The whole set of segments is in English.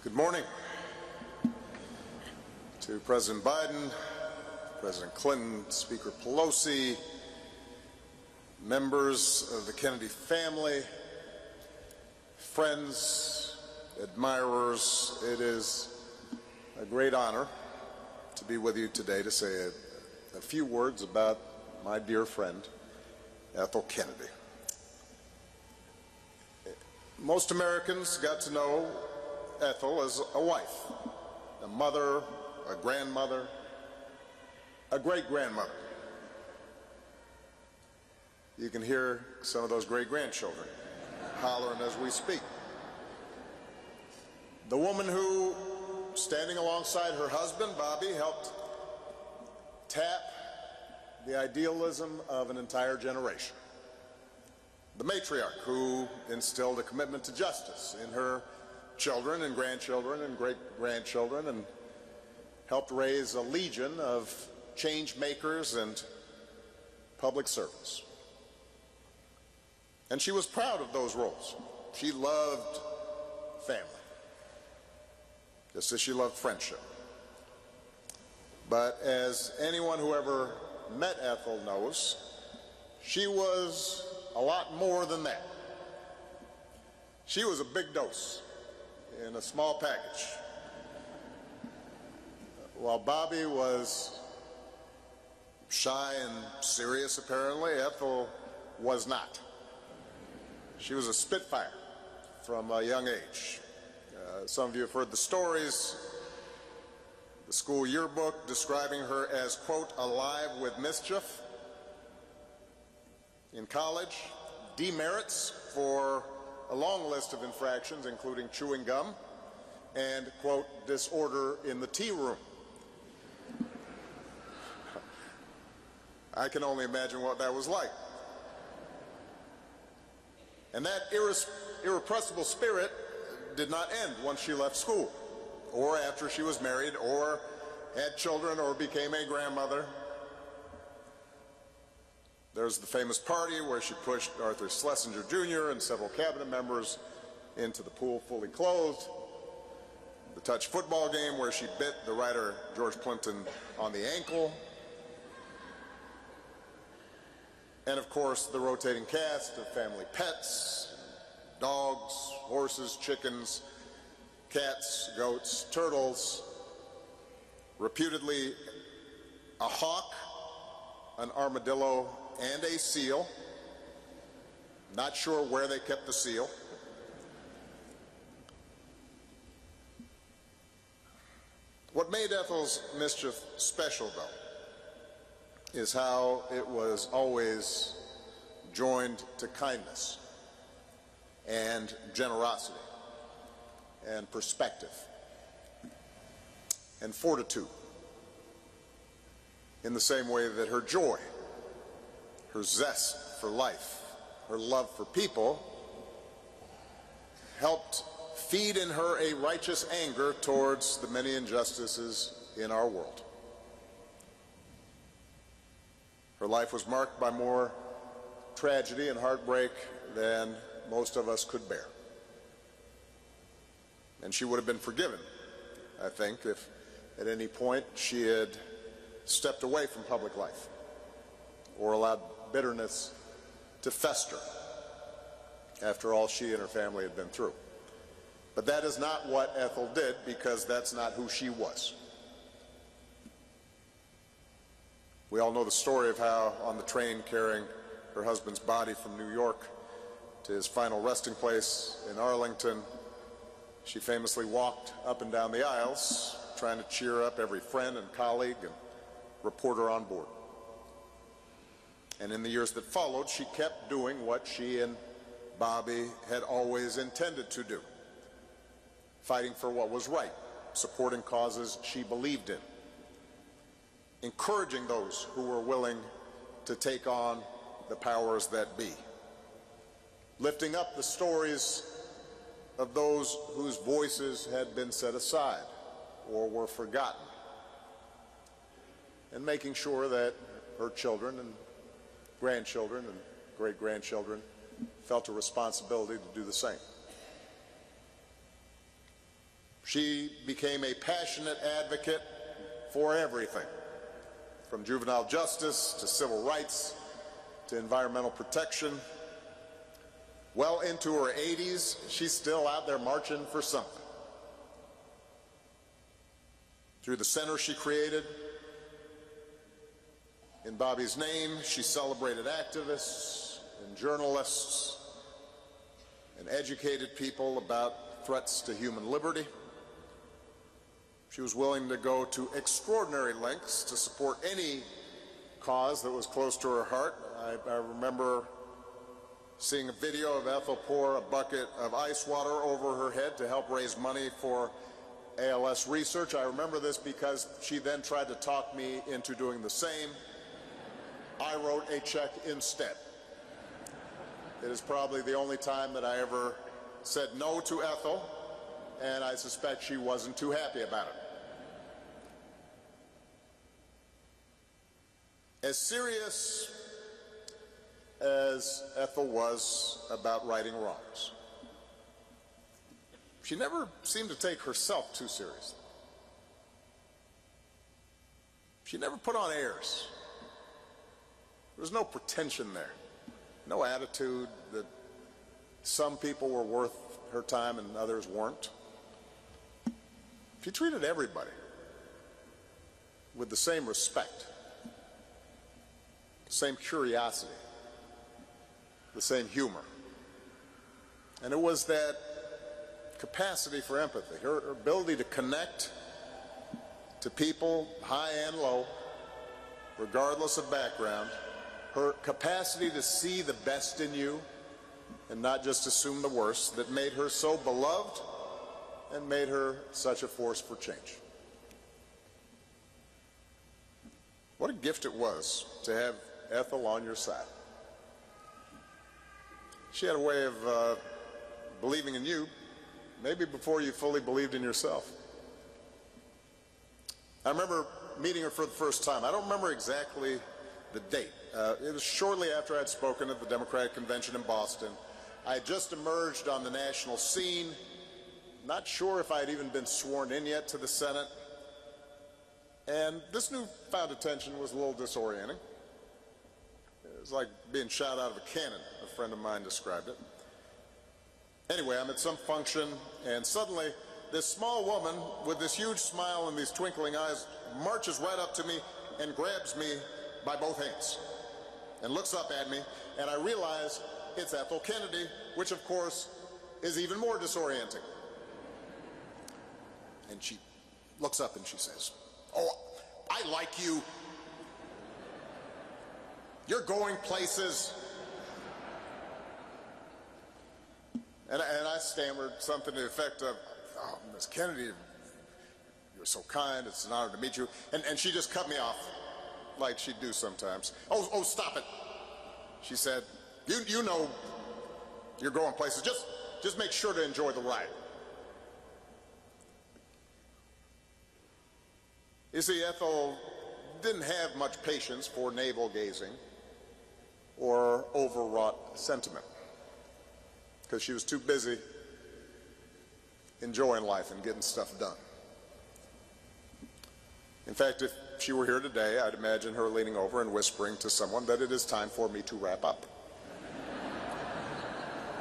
Good morning to President Biden, President Clinton, Speaker Pelosi, members of the Kennedy family, friends, admirers. It is a great honor to be with you today to say a few words about my dear friend, Ethel Kennedy. Most Americans got to know Ethel as a wife, a mother, a grandmother, a great-grandmother. You can hear some of those great-grandchildren hollering as we speak. The woman who, standing alongside her husband, Bobby, helped tap the idealism of an entire generation. The matriarch who instilled a commitment to justice in her children and grandchildren and great-grandchildren and helped raise a legion of change makers and public servants. And she was proud of those roles. She loved family, just as she loved friendship. But as anyone who ever met Ethel knows, she was a lot more than that. She was a big dose in a small package. While Bobby was shy and serious, apparently, Ethel was not. She was a spitfire from a young age. Some of you have heard the stories. The school yearbook describing her as, quote, alive with mischief. In college, demerits for a long list of infractions, including chewing gum and, quote, disorder in the tea room. I can only imagine what that was like. And that irrepressible spirit did not end once she left school, or after she was married, or had children, or became a grandmother. There's the famous party where she pushed Arthur Schlesinger Jr. and several cabinet members into the pool fully clothed. The touch football game where she bit the writer George Plimpton on the ankle. And of course, the rotating cast of family pets, dogs, horses, chickens, cats, goats, turtles, reputedly a hawk, an armadillo, and a seal. Not sure where they kept the seal. What made Ethel's mischief special, though, is how it was always joined to kindness and generosity and perspective and fortitude, in the same way that her joy, her zest for life, her love for people, helped feed in her a righteous anger towards the many injustices in our world. Her life was marked by more tragedy and heartbreak than most of us could bear. And she would have been forgiven, I think, if at any point she had stepped away from public life or allowed bitterness to fester after all she and her family had been through. But that is not what Ethel did, because that's not who she was. We all know the story of how, on the train carrying her husband's body from New York to his final resting place in Arlington, she famously walked up and down the aisles trying to cheer up every friend and colleague and reporter on board. And in the years that followed, she kept doing what she and Bobby had always intended to do, fighting for what was right, supporting causes she believed in, encouraging those who were willing to take on the powers that be, lifting up the stories of those whose voices had been set aside or were forgotten, and making sure that her children and grandchildren and great-grandchildren felt a responsibility to do the same. She became a passionate advocate for everything, from juvenile justice to civil rights to environmental protection. Well into her 80s, she's still out there marching for something. Through the center she created, in Bobby's name, she celebrated activists and journalists and educated people about threats to human liberty. She was willing to go to extraordinary lengths to support any cause that was close to her heart. I remember seeing a video of Ethel pour a bucket of ice water over her head to help raise money for ALS research. I remember this because she then tried to talk me into doing the same. I wrote a check instead. It is probably the only time that I ever said no to Ethel, and I suspect she wasn't too happy about it. As serious as Ethel was about righting wrongs, she never seemed to take herself too seriously. She never put on airs. There was no pretension there, no attitude that some people were worth her time and others weren't. She treated everybody with the same respect, the same curiosity, the same humor. And it was that capacity for empathy, her ability to connect to people high and low, regardless of background, her capacity to see the best in you and not just assume the worst, that made her so beloved and made her such a force for change. What a gift it was to have Ethel on your side. She had a way of believing in you, maybe before you fully believed in yourself. I remember meeting her for the first time. I don't remember exactly the date. It was shortly after I'd spoken at the Democratic Convention in Boston. I had just emerged on the national scene, not sure if I had even been sworn in yet to the Senate. And this newfound attention was a little disorienting. It was like being shot out of a cannon, a friend of mine described it. Anyway, I'm at some function, and suddenly this small woman with this huge smile and these twinkling eyes marches right up to me and grabs me by both hands and looks up at me, and I realize it's Ethel Kennedy, which of course is even more disorienting. And she looks up and she says, "Oh, I like you. You're going places." And I stammered something to the effect of, "Oh, Miss Kennedy, you're so kind. It's an honor to meet you." And she just cut me off like she'd do sometimes. Oh, stop it," she said. You know you're going places. Just make sure to enjoy the ride." You see, Ethel didn't have much patience for navel-gazing or overwrought sentiment, because she was too busy enjoying life and getting stuff done. In fact, if she were here today, I'd imagine her leaning over and whispering to someone that it is time for me to wrap up.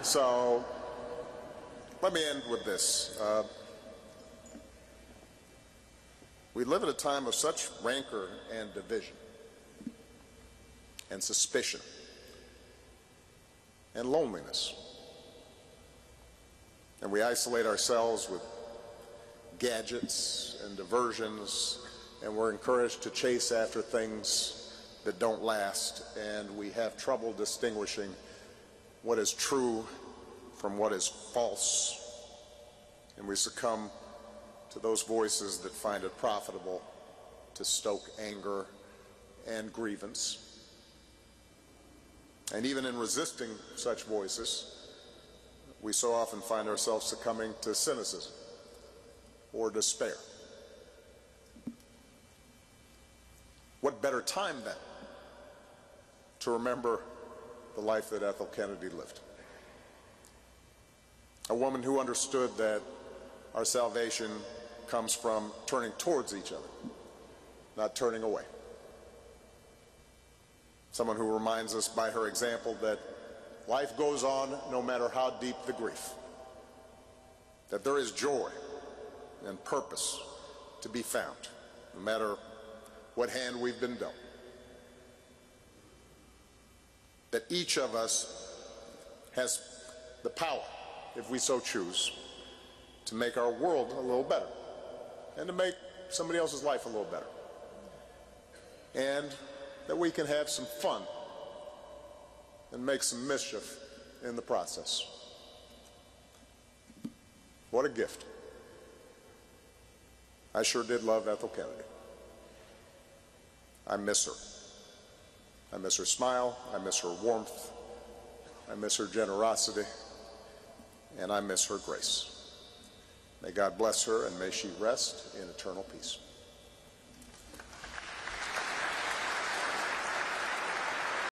So let me end with this. We live at a time of such rancor and division and suspicion and loneliness. And we isolate ourselves with gadgets and diversions, and we're encouraged to chase after things that don't last, and we have trouble distinguishing what is true from what is false, and we succumb to those voices that find it profitable to stoke anger and grievance. And even in resisting such voices, we so often find ourselves succumbing to cynicism or despair. What better time then to remember the life that Ethel Kennedy lived? A woman who understood that our salvation comes from turning towards each other, not turning away. Someone who reminds us by her example that life goes on no matter how deep the grief, that there is joy and purpose to be found, no matter what hand we've been dealt. That each of us has the power, if we so choose, to make our world a little better and to make somebody else's life a little better. And that we can have some fun and make some mischief in the process. What a gift. I sure did love Ethel Kennedy. I miss her. I miss her smile, I miss her warmth, I miss her generosity, and I miss her grace. May God bless her, and may she rest in eternal peace.